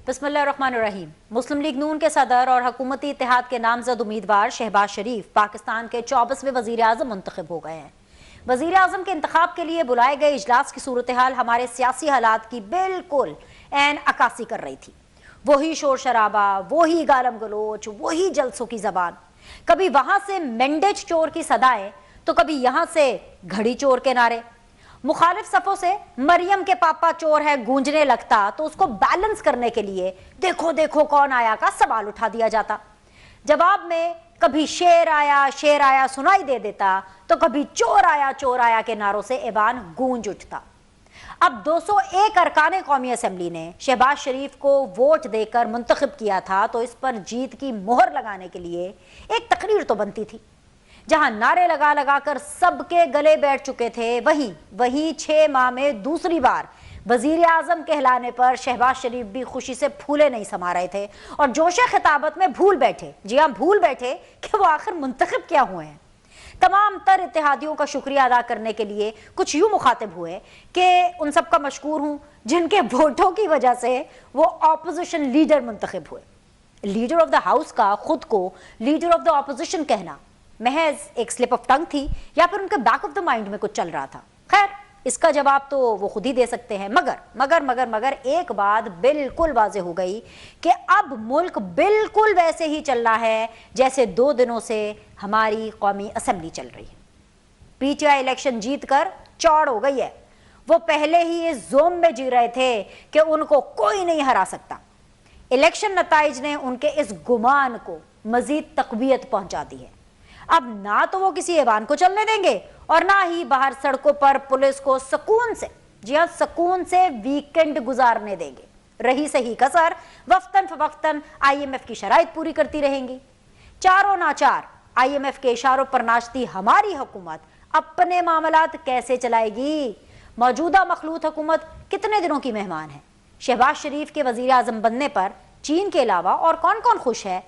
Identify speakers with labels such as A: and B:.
A: बिस्मिल्लाहिर्रहमानिर्रहीम। मुस्लिम लीग नून के सदर और हुकूमती इत्तेहाद के नामजद उम्मीदवार शहबाज शरीफ पाकिस्तान के 24वें वजीर आजम मुंतखब हो गए हैं। वजीर आजम के इंतखाब के लिए बुलाए गए इजलास की सूरत हाल हमारे सियासी हालात की बिल्कुल एन अक्कासी कर रही थी। वही शोर शराबा, वही गालम गलोच, वही जलसों की जबान। कभी वहां से मेंडेज चोर की सदाएं तो कभी यहां से घड़ी चोर के नारे। मुखालिफ सफों से मरियम के पापा चोर है गूंजने लगता तो उसको बैलेंस करने के लिए देखो देखो कौन आया का सवाल उठा दिया जाता। जवाब में कभी शेर आया सुनाई दे देता तो कभी चोर आया के नारों से ऐवान गूंज उठता। अब 201 अरकान कौमी असम्बली ने शहबाज शरीफ को वोट देकर मुंतखब किया था तो इस पर जीत की मोहर लगाने के लिए एक तकरीर तो बनती थी। जहां नारे लगा लगा कर सबके गले बैठ चुके थे, वही 6 माह में दूसरी बार वजीर आजम कहलाने पर शहबाज शरीफ भी खुशी से फूले नहीं समा रहे थे और जोशे खिताबत में भूल बैठे, जी हां भूल बैठे कि वो आखिर मुंतखब क्या हुए हैं। तमाम तर इत्तेहादियों का शुक्रिया अदा करने के लिए कुछ यूं मुखातिब हुए कि उन सब का मशकूर हूं जिनके वोटों की वजह से वो ऑपोजिशन लीडर मुंतखब हुए। लीडर ऑफ द हाउस का खुद को लीडर ऑफ द ऑपोजिशन कहना महज एक स्लिप ऑफ टंग थी या फिर उनके बैक ऑफ द माइंड में कुछ चल रहा था। खैर, इसका जवाब तो वो खुद ही दे सकते हैं। मगर एक बात बिल्कुल वाज़ेह हो गई कि अब मुल्क बिल्कुल वैसे ही चल रहा है जैसे 2 दिनों से हमारी कौमी असेंबली चल रही है। पीटीआई इलेक्शन जीत कर चौड़ हो गई है। वो पहले ही इस जोम में जी रहे थे कि उनको कोई नहीं हरा सकता। इलेक्शन नताइज ने उनके इस गुमान को मजीद तकवीयत पहुंचा दी है। अब ना तो वो किसी ऐवान को चलने देंगे और ना ही बाहर सड़कों पर पुलिस को सुकून से, जी हां सुकून से वीकेंड गुजारने देंगे। रही सही कसर वक्तन फवक्तन आईएमएफ की शराइत पूरी करती रहेंगी। चारों नाचार आईएमएफ के इशारों पर नाचती हमारी हुकूमत अपने मामलात कैसे चलाएगी? मौजूदा मखलूत हुकूमत कितने दिनों की मेहमान है? शहबाज शरीफ के वजीर आजम बनने पर चीन के अलावा और कौन कौन खुश है?